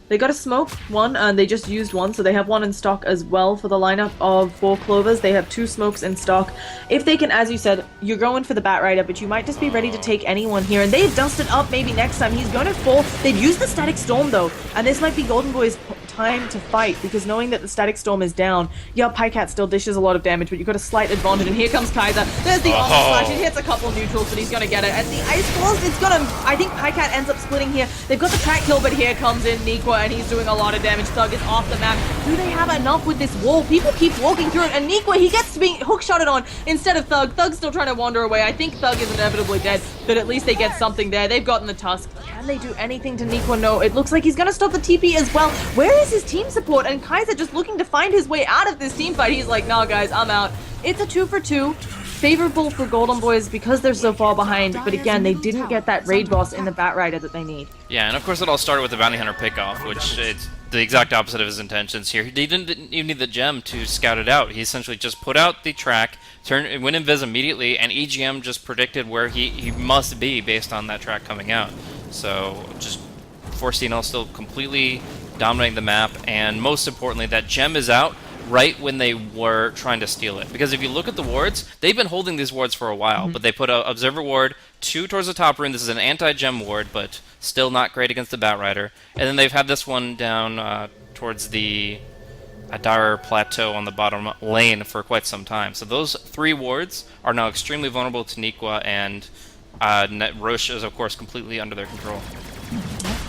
They got a smoke, one, and they just used one, so they have one in stock as well for the lineup of 4 Clovers. They have 2 smokes in stock. If they can, as you said, you're going for the Batrider, but you might just be ready to take anyone here, and they've dusted up maybe next time. He's going to fall. They've used the Static Storm, though, and this might be Golden Boy's time to fight, because knowing that the Static Storm is down, yeah, Pycat still dishes a lot of damage, but you've got a slight advantage, and here comes Kaiser. There's the Omni Slash. It hits a couple neutrals, but he's going to get it, and the Ice Blast, it's going to... I think Pycat ends up splitting here. They've got the track kill, but here comes in Nikwa, and he's doing a lot of damage. Thug is off the map. Do they have enough with this wall? People keep walking through it, and Nikwa, he gets to be hook-shotted on instead of Thug. Thug's still trying to wander away. I think Thug is inevitably dead, but at least they get something there. They've gotten the Tusk. Can they do anything to Nikwa? No. It looks like he's going to stop the TP as well. Where is his team support? And Kaiser just looking to find his way out of this team fight. He's like, nah, guys, I'm out. It's a 2 for 2. Favorable for Golden Boys because they're so far behind, but again, they didn't get that raid boss in the Batrider that they need. Yeah, and of course it all started with the Bounty Hunter pickoff, which it's the exact opposite of his intentions here. He didn't even need the gem to scout it out. He essentially just put out the track, went invis immediately, and EGM just predicted where he must be based on that track coming out. So just 4C&L still completely dominating the map, and most importantly, that gem is out right when they were trying to steal it. Because if you look at the wards, they've been holding these wards for a while, but they put a Observer ward 2 towards the top rune. This is an anti-gem ward, but still not great against the Batrider. And then they've had this one down towards the Adar Plateau on the bottom lane for quite some time. So those 3 wards are now extremely vulnerable to Nikwa, and Roche is, of course, completely under their control.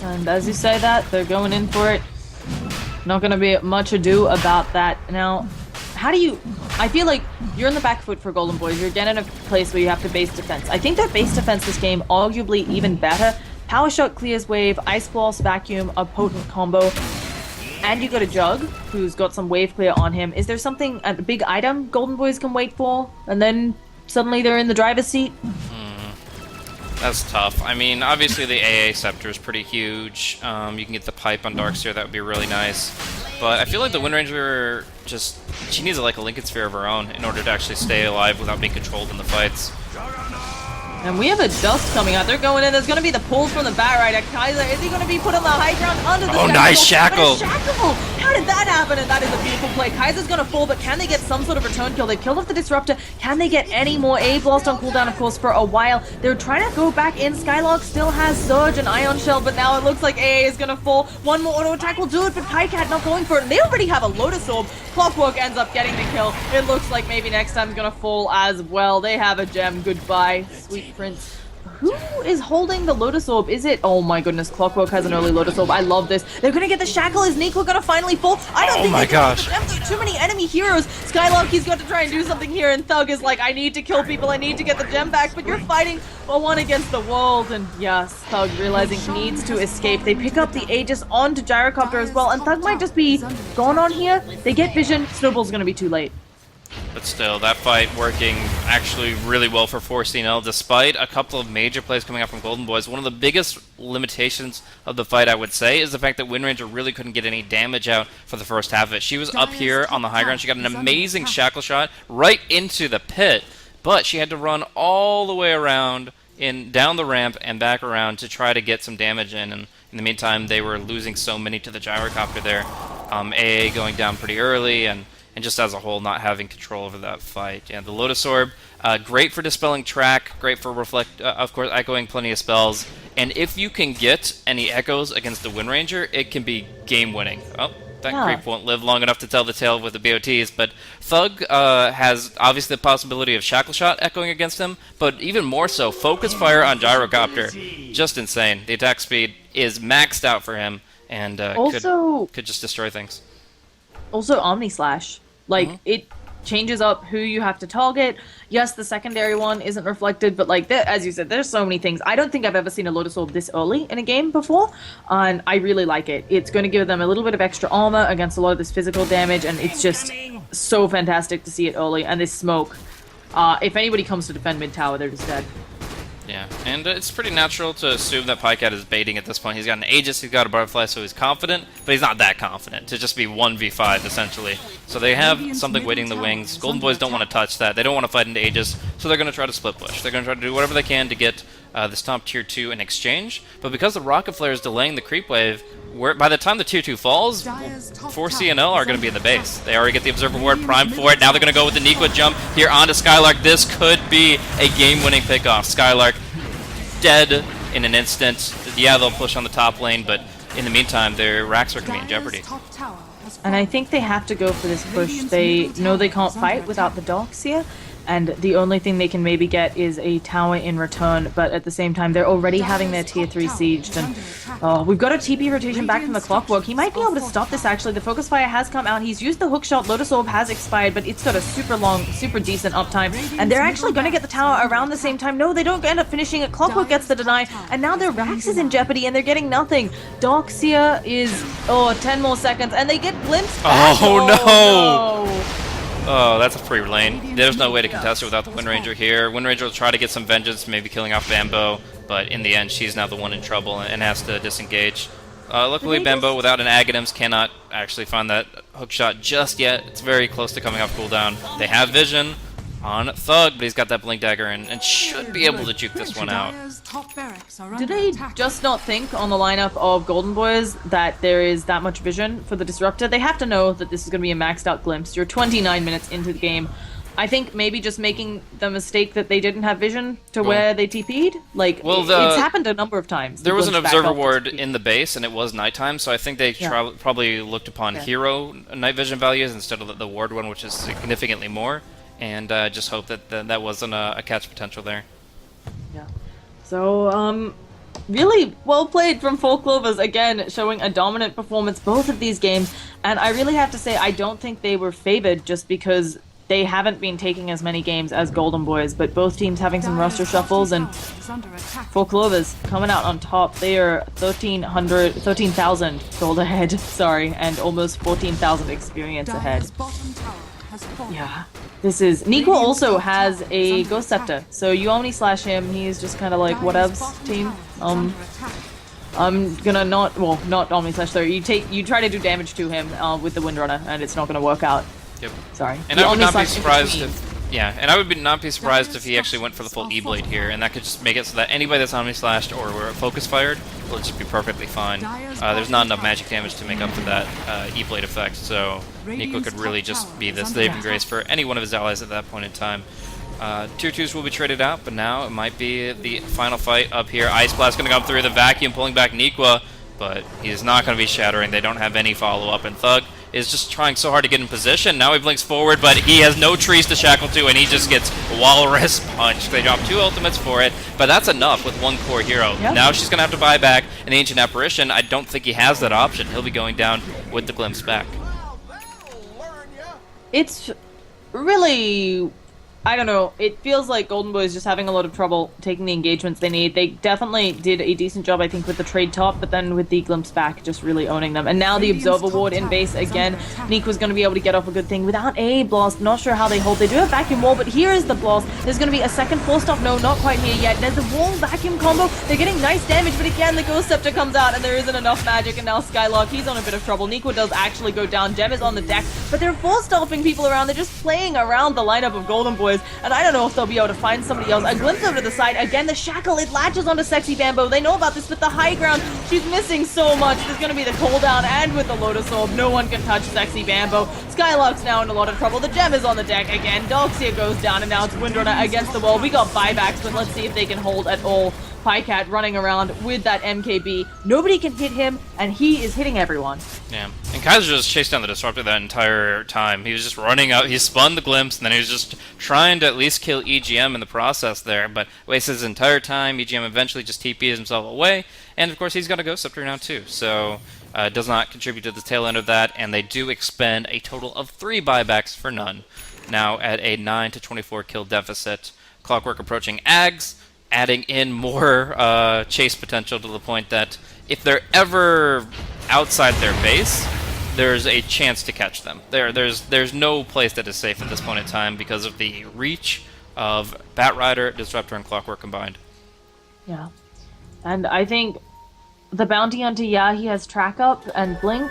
And as you say that, they're going in for it. Not going to be much ado about that. Now, how do you I feel like you're in the back foot for Golden Boys. You're again in a place where you have to base defense. I think that base defense this game arguably even better. Power Shot clears wave, Ice Blast, Vacuum, a potent combo. And you got a Jug, who's got some wave clear on him. Is there something, a big item Golden Boys can wait for? And then suddenly they're in the driver's seat? That's tough. I mean, obviously the AA Scepter is pretty huge. You can get the pipe on Darkseer, that would be really nice. But I feel like the Wind Ranger just... she needs like a Lincoln Sphere of her own in order to actually stay alive without being controlled in the fights. And we have a Dust coming out. They're going in. There's going to be the pulls from the Bat Rider. Kaiser, is he going to be put on the high ground under the Oh, nice shackle! Shackle! How did that happen? And that is a beautiful play. Kaiser's going to fall, but can they get some sort of return kill? They've killed off the Disruptor. Can they get any more? A Blast on cooldown, of course, for a while. They're trying to go back in. Skylark still has Surge and Ion Shell, but now it looks like AA is going to fall. One more auto attack will do it, but Kaikat not going for it. And they already have a Lotus Orb. Clockwork ends up getting the kill. It looks like maybe next time's going to fall as well. They have a gem. Goodbye, sweet prince. Who is holding the Lotus Orb? Is it? Oh my goodness, Clockwork has an early Lotus Orb. I love this. They're gonna get the Shackle. Is Nico gonna finally fall? I don't think my they can gosh. get the gem. There are too many enemy heroes. Skylark, he's got to try and do something here, and Thug is like, I need to kill people. I need to get the gem back, but you're fighting a one against the world. And yes, Thug realizing he needs to escape. They pick up the Aegis onto Gyrocopter as well, and Thug might just be gone on here. They get vision. Snowball's gonna be too late. But still, that fight working actually really well for 4C&L, despite a couple of major plays coming out from Golden Boys. One of the biggest limitations of the fight, I would say, is the fact that Wind Ranger really couldn't get any damage out for the first half of it. She was up here on the high ground. She got an amazing shackle shot right into the pit, but she had to run all the way around, down the ramp and back around to try to get some damage in. And in the meantime, they were losing so many to the Gyrocopter there. AA going down pretty early, and just as a whole, not having control over that fight. Yeah, the Lotus Orb, great for dispelling track, great for of course, echoing plenty of spells. And if you can get any echoes against the Wind Ranger, it can be game-winning. Oh, that creep won't live long enough to tell the tale with the BOTs, but Thug has obviously the possibility of Shackle Shot echoing against him, but even more so, Focus Fire on Gyrocopter. Just insane. The attack speed is maxed out for him, and could just destroy things. Also, Omni Slash. Like, it changes up who you have to target. Yes, the secondary one isn't reflected, but like, as you said, there's so many things. I don't think I've ever seen a Lotus Orb this early in a game before, and I really like it. It's going to give them a little bit of extra armor against a lot of this physical damage, and it's just so fantastic to see it early. And this smoke, if anybody comes to defend mid tower, they're just dead. Yeah, and it's pretty natural to assume that Pycat is baiting at this point. He's got an Aegis, he's got a Butterfly, so he's confident, but he's not that confident to just be 1v5, essentially. So they have something waiting in the wings. Golden Boys don't want to touch that. They don't want to fight into Aegis, so they're going to try to split push. They're going to try to do whatever they can to get this top tier 2 in exchange, but because the Rocket Flare is delaying the creep wave, by the time the tier 2 falls, 4C&L are going to be in the base. They already get the Observer Ward primed for it. Now they're going to go with the Nequa jump here onto Skylark. This could be a game-winning pickoff. Skylark dead in an instant. Yeah, they'll push on the top lane, but in the meantime, their racks are going to be in jeopardy. And I think they have to go for this push. They know they can't fight without the Darkseer, and the only thing they can maybe get is a tower in return, but at the same time, they're already having their tier 3 sieged, and we've got a TP rotation back from the Clockwork. He might be able to stop this, actually. The Focus Fire has come out. He's used the hookshot. Lotus Orb has expired, but it's got a super long, super decent uptime, and they're actually going to get the tower around the same time. No, they don't end up finishing it. Clockwork gets the deny, and now their Rax is in jeopardy, and they're getting nothing. Darkseer is, 10 more seconds, and they get glimpsed back. Oh, no! Oh, that's a free lane. There's no way to contest it without the Wind Ranger here. Wind Ranger will try to get some vengeance, maybe killing off Bambo, but in the end, she's now the one in trouble and has to disengage. Luckily, Bambo, without an Aghanims, cannot actually find that hookshot just yet. It's very close to coming off cooldown. They have vision on Thug, but he's got that Blink Dagger and should be able to juke this one out. Do they just not think on the lineup of Golden Boys that there is that much vision for the Disruptor? They have to know that this is going to be a maxed out glimpse. You're 29 minutes into the game. I think maybe just making the mistake that they didn't have vision to where they TP'd. Like, it's happened a number of times. There was an Observer Ward in the base, and it was nighttime, so I think they probably looked upon hero night vision values instead of the Ward one, which is significantly more. And just hope that that wasn't a catch potential there. Yeah. So, really well played from 4 Clovers, again, showing a dominant performance both of these games. And I really have to say, I don't think they were favored just because they haven't been taking as many games as Golden Boys, but both teams having some roster shuffles and Four Clovers coming out on top. They are 13,000 gold ahead, sorry, and almost 14,000 experience ahead. Yeah. This is... Nico also has a Ghost Scepter, so you only slash him, he's just kind of like, whatevs, team. I'm gonna not Omni Slash, though. You try to do damage to him with the Windrunner, and it's not gonna work out. Yep. Sorry. And I would not be surprised if... Yeah, and I would not be surprised if he actually went for the full E-Blade here, and that could just make it so that anybody that's Omni Slashed or Focus Fired will just be perfectly fine. There's not enough magic damage to make up for that E-Blade effect, so Nico could really just be the saving grace for any one of his allies at that point in time. Tier 2s will be traded out, but now it might be the final fight up here. Ice Blast going to come through the vacuum, pulling back Nikwa, but he's not going to be shattering. They don't have any follow-up, and Thug is just trying so hard to get in position. Now he blinks forward, but he has no trees to shackle to, and he just gets Walrus Punch. They drop 2 ultimates for it, but that's enough with 1 core hero. Yep. Now she's going to have to buy back an Ancient Apparition. I don't think he has that option. He'll be going down with the Glimpse back. It's really... I don't know, it feels like Golden Boy is just having a lot of trouble taking the engagements they need. They definitely did a decent job, I think, with the trade top, but then with the Glimpse back, just really owning them. And now the Observer Ward in base again. Nico's going to be able to get off a good thing without a blast. Not sure how they hold. They do have Vacuum Wall, but here is the blast. There's going to be a second forced off. No, not quite here yet. There's the Wall Vacuum combo. They're getting nice damage, but again, the Ghost Scepter comes out, and there isn't enough magic, and now Skylark, he's on a bit of trouble. Nico does actually go down. Gem is on the deck, but they're forced offing people around. They're just playing around the lineup of Golden Boys, and I don't know if they'll be able to find somebody else. A glimpse over to the side. Again, the shackle, it latches onto Sexy Bamboo. They know about this, but the high ground, she's missing so much. There's going to be the cooldown, and with the Lotus Orb, no one can touch Sexy Bamboo. Skylark's now in a lot of trouble. The gem is on the deck again. Doxia goes down, and now it's Windrunner against the wall. We got buybacks, but let's see if they can hold at all. Pycat running around with that MKB. Nobody can hit him, and he is hitting everyone. Yeah, and Kaiser just chased down the Disruptor that entire time. He was just running out, he spun the Glimpse, and then he was just trying to at least kill EGM in the process there, but wasted his entire time. EGM eventually just TPs himself away, and of course he's got a Ghost Scepter now too, so does not contribute to the tail end of that, and they do expend a total of 3 buybacks for none. Now at a 9 to 24 kill deficit. Clockwork approaching Ags, adding in more chase potential to the point that if they're ever outside their base, there's a chance to catch them. There's no place that is safe at this point in time because of the reach of Batrider, Disruptor, and Clockwork combined. Yeah. And I think the bounty hunter, yeah, he has track up and blink.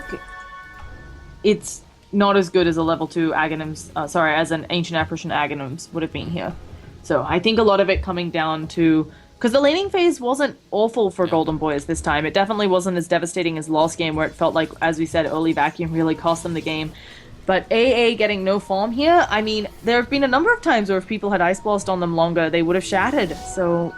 It's not as good as a level 2 Aghanims, as an Ancient Apparition Aghanims would have been here. So I think a lot of it coming down to... Because the laning phase wasn't awful for Golden Boys this time. It definitely wasn't as devastating as last game, where it felt like, as we said, early vacuum really cost them the game. But AA getting no farm here, I mean, there have been a number of times where if people had Ice Blast on them longer, they would have shattered. So,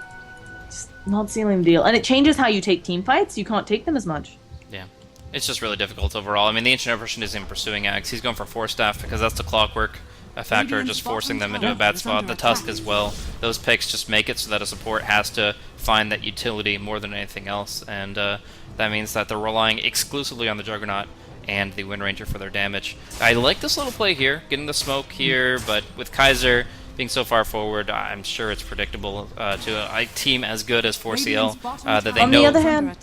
just not sealing the deal. And it changes how you take team fights. You can't take them as much. Yeah. It's just really difficult overall. I mean, the Ancient Apparition isn't pursuing Ags. He's going for Force Staff because that's the Clockwork a factor, just forcing them into a bad spot. The Tusk as well. Those picks just make it so that a support has to find that utility more than anything else, and that means that they're relying exclusively on the Juggernaut and the Wind Ranger for their damage. I like this little play here, getting the smoke here, but with Kaiser being so far forward, I'm sure it's predictable to a team as good as 4CL that they know. On the other hand,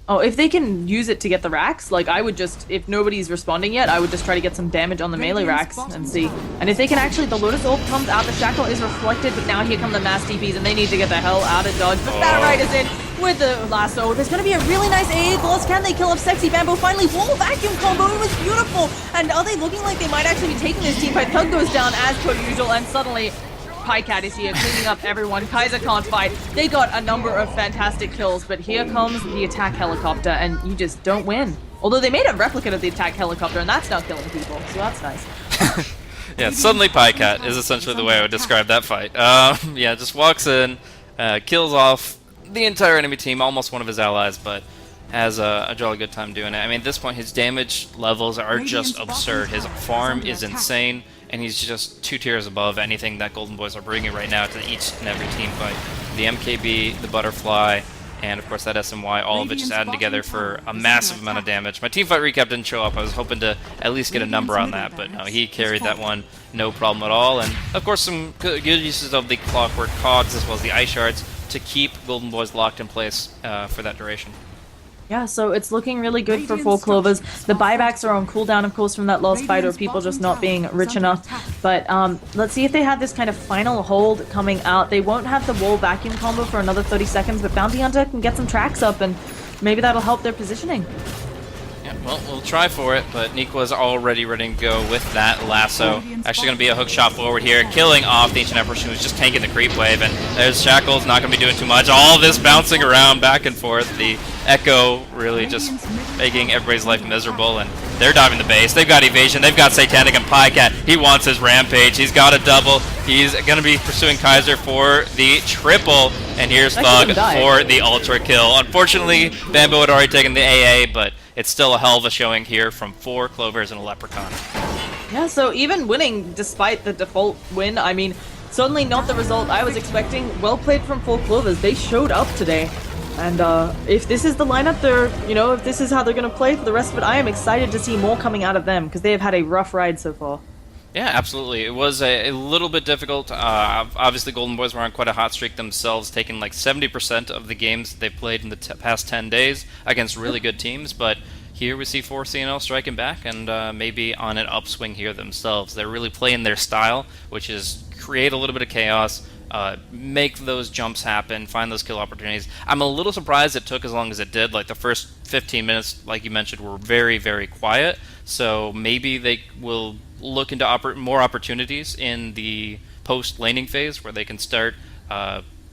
oh, if they can use it to get the racks, like I would just, if nobody's responding yet, I would just try to get some damage on the melee racks and see. And if they can actually, the Lotus Orb comes out, the Shackle is reflected, but now here come the mass TPs and they need to get the hell out of dodge. But Batrider is in with the lasso. There's going to be a really nice AA blast. Can they kill up Sexy Bamboo? Finally, wall vacuum combo. It was beautiful. And are they looking like they might actually be taking this team fight? Thug goes down as per usual, and suddenly Pycat is here, cleaning up everyone. Kaiser can't fight. They got a number of fantastic kills, but here comes the attack helicopter, and you just don't win. Although they made a replicate of the attack helicopter, and that's now killing people, so that's nice. Yeah, suddenly Pycat is essentially the way I would describe that fight. Yeah, just walks in, kills off the entire enemy team, almost one of his allies, but has a jolly good time doing it. I mean, at this point, his damage levels are just absurd. His farm is insane, and he's just 2 tiers above anything that Golden Boys are bringing right now to each and every team fight. The MKB, the Butterfly, and of course that SMY, all of it just adding together for a massive amount of damage. My teamfight recap didn't show up. I was hoping to at least get a number on that, but no, he carried that one no problem at all. And of course some good uses of the Clockwork Cogs as well as the Ice Shards to keep Golden Boys locked in place for that duration. Yeah, so it's looking really good for 4 Clovers. The buybacks are on cooldown, of course, from that last fight, or people just not being rich enough. But let's see if they have this kind of final hold coming out. They won't have the wall vacuum combo for another 30 seconds, but Bounty Hunter can get some tracks up, and maybe that'll help their positioning. Yeah, well, we'll try for it, but Nikwa's already ready to go with that lasso. Actually going to be a hook shot forward here, killing off the Ancient Empress, who was just tanking the creep wave, and there's Shackles, not going to be doing too much. All this bouncing around back and forth, the Echo really just making everybody's life miserable, and they're diving the base. They've got evasion, they've got Satanic and Pycat. He wants his rampage, he's got a double. He's going to be pursuing Kaiser for the triple, and here's Thug for the ultra kill. Unfortunately, Bamboo had already taken the AA, but it's still a hell of a showing here from 4 Clovers and a Leprechaun. Yeah, so even winning despite the default win, I mean, certainly not the result I was expecting. Well played from 4 Clovers. They showed up today. And if this is the lineup they're, if this is how they're going to play for the rest of it, I am excited to see more coming out of them because they have had a rough ride so far. Yeah, absolutely. It was a little bit difficult. Obviously, Golden Boys were on quite a hot streak themselves, taking like 70% of the games they've played in the past 10 days against really good teams. But here we see 4C&L striking back and maybe on an upswing here themselves. They're really playing their style, which is create a little bit of chaos, make those jumps happen, find those kill opportunities. I'm a little surprised it took as long as it did. Like the first 15 minutes, like you mentioned, were very, very quiet. So maybe they will look into more opportunities in the post-laning phase where they can start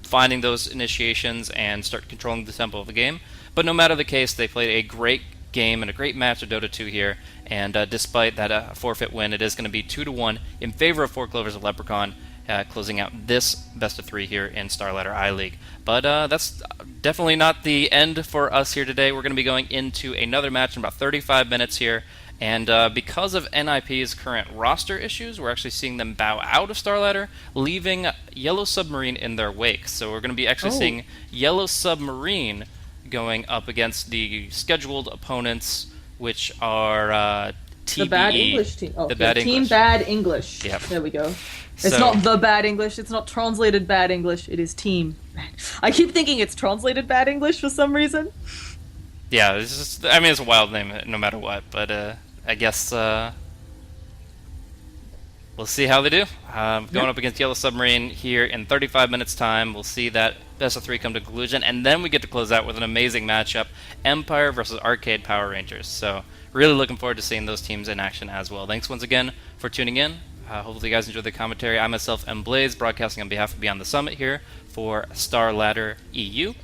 finding those initiations and start controlling the tempo of the game. But no matter the case, they played a great game and a great match of Dota 2 here, and despite that forfeit win, it is going to be 2-1 in favor of 4 Clovers of Leprechaun, closing out this best of 3 here in Starladder I-League. But that's definitely not the end for us here today. We're going to be going into another match in about 35 minutes here. And because of NIP's current roster issues, we're actually seeing them bow out of Starladder, leaving Yellow Submarine in their wake. So we're going to be actually seeing Yellow Submarine going up against the scheduled opponents, which are TBE. The Bad English team. Oh, the Bad Team English. Bad English. Yep. There we go. It's not the Bad English. It's not translated Bad English. It is Team Bad. I keep thinking it's translated Bad English for some reason. Yeah, it's just, I mean, it's a wild name no matter what, but I guess we'll see how they do. Going up against Yellow Submarine here in 35 minutes time. We'll see that best of 3 come to conclusion, and then we get to close out with an amazing matchup, Empire versus Arcade Power Rangers. So really looking forward to seeing those teams in action as well. Thanks once again for tuning in. Hopefully you guys enjoyed the commentary. I myself am Blaze, broadcasting on behalf of Beyond the Summit here for Starladder EU.